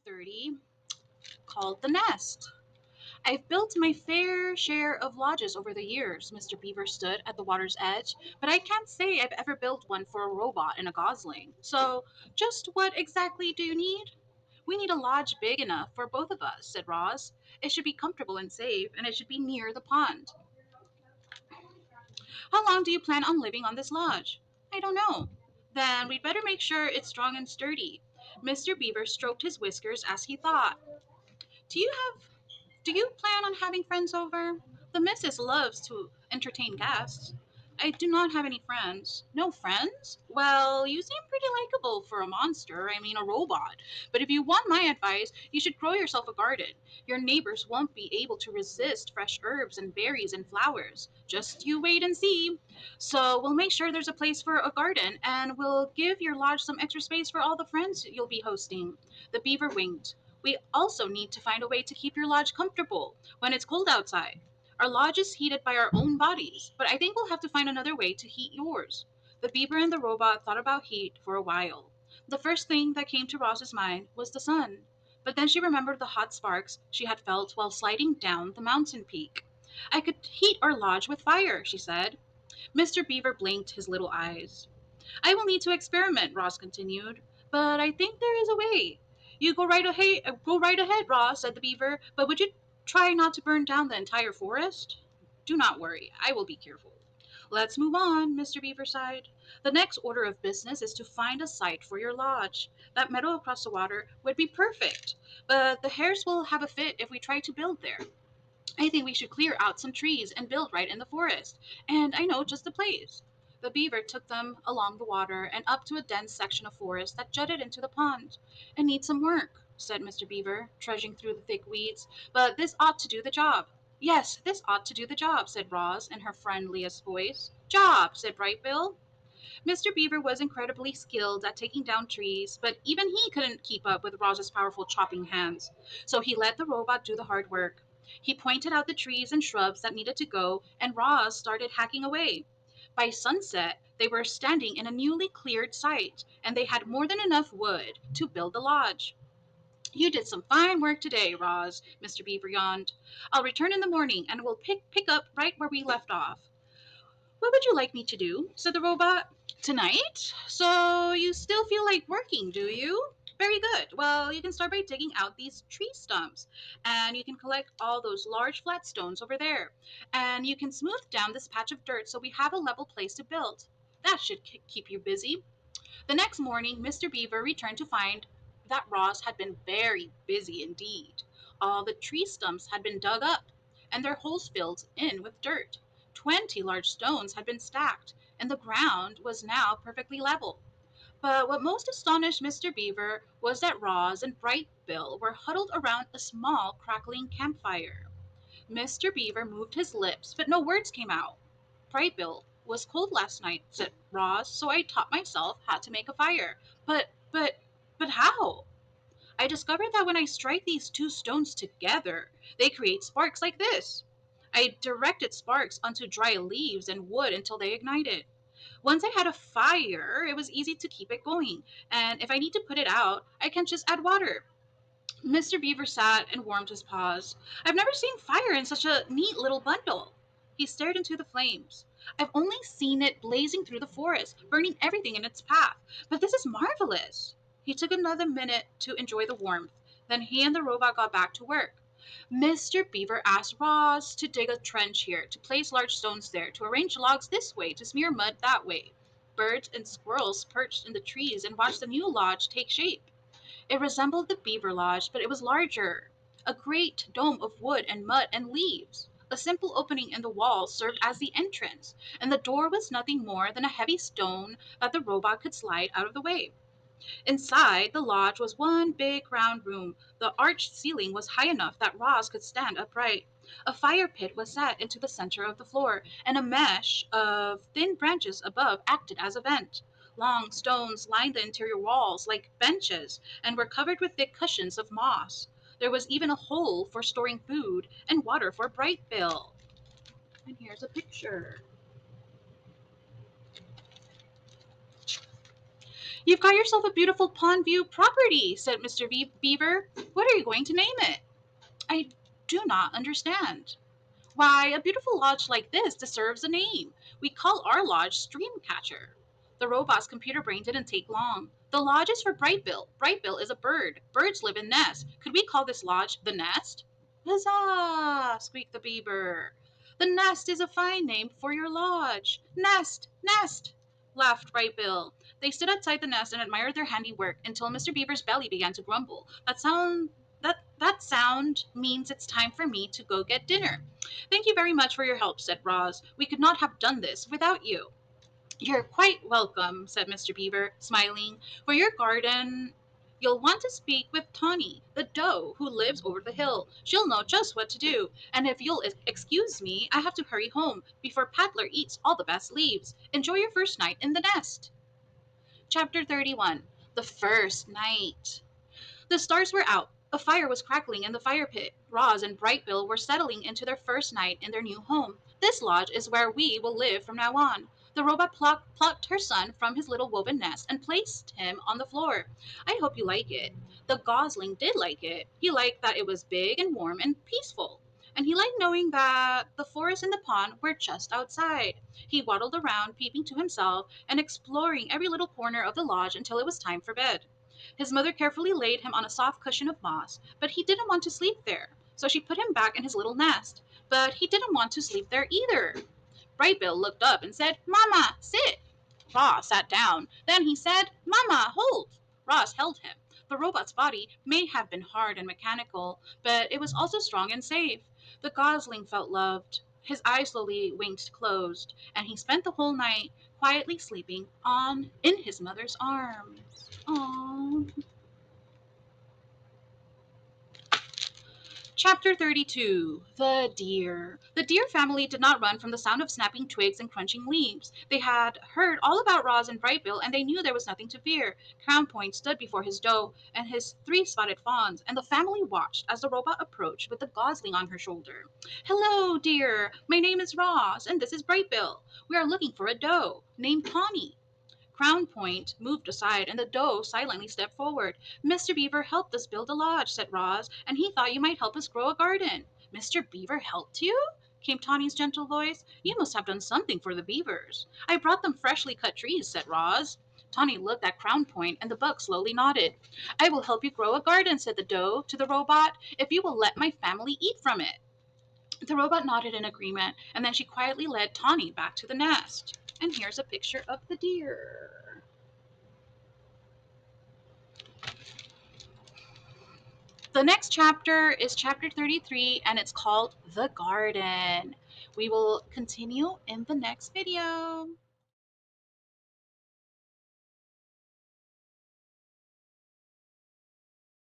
30, called The Nest. I've built my fair share of lodges over the years. Mr. Beaver stood at the water's edge, but I can't say I've ever built one for a robot and a gosling. So, just what exactly do you need? We need a lodge big enough for both of us, said Roz. It should be comfortable and safe, and it should be near the pond. How long do you plan on living on this lodge? I don't know. Then we'd better make sure it's strong and sturdy. Mr. Beaver stroked his whiskers as he thought. Do you have Do you plan on having friends over? The missus loves to entertain guests. I do not have any friends. No friends? Well, you seem pretty likable for a monster, I mean a robot. But if you want my advice, you should grow yourself a garden. Your neighbors won't be able to resist fresh herbs and berries and flowers. Just you wait and see. So we'll make sure there's a place for a garden, and we'll give your lodge some extra space for all the friends you'll be hosting. The beaver winked. We also need to find a way to keep your lodge comfortable when it's cold outside. Our lodge is heated by our own bodies, but I think we'll have to find another way to heat yours. The beaver and the robot thought about heat for a while. The first thing that came to Ross's mind was the sun, but then she remembered the hot sparks she had felt while sliding down the mountain peak. I could heat our lodge with fire, she said. Mr. Beaver blinked his little eyes. I will need to experiment, Ross continued, but I think there is a way. You go right ahead, Ross, said the beaver, but would you try not to burn down the entire forest? Do not worry, I will be careful. Let's move on, Mr. Beaver sighed. The next order of business is to find a site for your lodge. That meadow across the water would be perfect, but the hares will have a fit if we try to build there. I think we should clear out some trees and build right in the forest. And I know just the place. The beaver took them along the water and up to a dense section of forest that jutted into the pond. It needs some work, said Mr. Beaver, trudging through the thick weeds, but this ought to do the job. Yes, this ought to do the job, said Roz in her friendliest voice. Job, said Bright Bill. Mr. Beaver was incredibly skilled at taking down trees, but even he couldn't keep up with Roz's powerful chopping hands. So he let the robot do the hard work. He pointed out the trees and shrubs that needed to go, and Roz started hacking away. By sunset, they were standing in a newly cleared site, and they had more than enough wood to build the lodge. You did some fine work today, Roz, Mr. Beaver yawned. I'll return in the morning, and we'll pick up right where we left off. What would you like me to do? Said the robot. Tonight? So you still feel like working, do you? Very good. Well, you can start by digging out these tree stumps, and you can collect all those large flat stones over there. And you can smooth down this patch of dirt so we have a level place to build. That should keep you busy. The next morning, Mr. Beaver returned to find that Ross had been very busy indeed. All the tree stumps had been dug up, and their holes filled in with dirt. 20 large stones had been stacked, and the ground was now perfectly level. But what most astonished Mr. Beaver was that Roz and Bright Bill were huddled around a small, crackling campfire. Mr. Beaver moved his lips, but no words came out. Brightbill was cold last night, said Roz, so I taught myself how to make a fire. But how? I discovered that when I strike these two stones together, they create sparks like this. I directed sparks onto dry leaves and wood until they ignited. Once I had a fire, it was easy to keep it going, and if I need to put it out, I can just add water. Mr. Beaver sat and warmed his paws. I've never seen fire in such a neat little bundle. He stared into the flames. I've only seen it blazing through the forest, burning everything in its path. But this is marvelous. He took another minute to enjoy the warmth. Then he and the robot got back to work. Mr. Beaver asked Roz to dig a trench here, to place large stones there, to arrange logs this way, to smear mud that way. Birds and squirrels perched in the trees and watched the new lodge take shape. It resembled the beaver lodge, but it was larger. A great dome of wood and mud and leaves. A simple opening in the wall served as the entrance, and the door was nothing more than a heavy stone that the robot could slide out of the way. Inside the lodge was one big round room. The arched ceiling was high enough that Roz could stand upright. A fire pit was set into the center of the floor, and a mesh of thin branches above acted as a vent. Long stones lined the interior walls like benches and were covered with thick cushions of moss. There was even a hole for storing food and water for Bright Bill. And here's a picture. You've got yourself a beautiful pond view property, said Mr. Beaver. What are you going to name it? I do not understand. Why, a beautiful lodge like this deserves a name. We call our lodge Streamcatcher. The robot's computer brain didn't take long. The lodge is for Brightbill. Brightbill is a bird. Birds live in nests. Could we call this lodge the Nest? Huzzah! Squeaked the beaver. The Nest is a fine name for your lodge. Nest! Nest! Laughed Brightbill. They stood outside the nest and admired their handiwork until Mr. Beaver's belly began to grumble. That sound means it's time for me to go get dinner. Thank you very much for your help, said Roz. We could not have done this without you. You're quite welcome, said Mr. Beaver, smiling. For your garden, you'll want to speak with Tawny, the doe who lives over the hill. She'll know just what to do. And if you'll excuse me, I have to hurry home before Paddler eats all the best leaves. Enjoy your first night in the nest. Chapter 31. The First Night. The stars were out. A fire was crackling in the fire pit. Roz and Brightbill were settling into their first night in their new home. This lodge is where we will live from now on. The robot plucked her son from his little woven nest and placed him on the floor. I hope you like it. The gosling did like it. He liked that it was big and warm and peaceful. And he liked knowing that the forest and the pond were just outside. He waddled around, peeping to himself and exploring every little corner of the lodge until it was time for bed. His mother carefully laid him on a soft cushion of moss, but he didn't want to sleep there, so she put him back in his little nest. But he didn't want to sleep there either. Brightbill looked up and said, Mama, sit. Ross sat down. Then he said, Mama, hold. Ross held him. The robot's body may have been hard and mechanical, but it was also strong and safe. The gosling felt loved. His eyes slowly winked closed, and he spent the whole night quietly sleeping on in his mother's arms. Aww. Chapter 32. The Deer. The deer family did not run from the sound of snapping twigs and crunching leaves. They had heard all about Roz and Brightbill, and they knew there was nothing to fear. Crown Point stood before his doe and his three spotted fawns, and the family watched as the robot approached with the gosling on her shoulder. Hello, dear. My name is Roz, and this is Brightbill. We are looking for a doe named Tawny. Crown Point moved aside, and the doe silently stepped forward. Mr. Beaver helped us build a lodge, said Roz, and he thought you might help us grow a garden. Mr. Beaver helped you? Came Tawny's gentle voice. You must have done something for the beavers. I brought them freshly cut trees, said Roz. Tawny looked at Crown Point, and the buck slowly nodded. I will help you grow a garden, said the doe to the robot, if you will let my family eat from it. The robot nodded in agreement, and then she quietly led Tawny back to the nest. And here's a picture of the deer. The next chapter is chapter 33, and it's called The Garden. We will continue in the next video.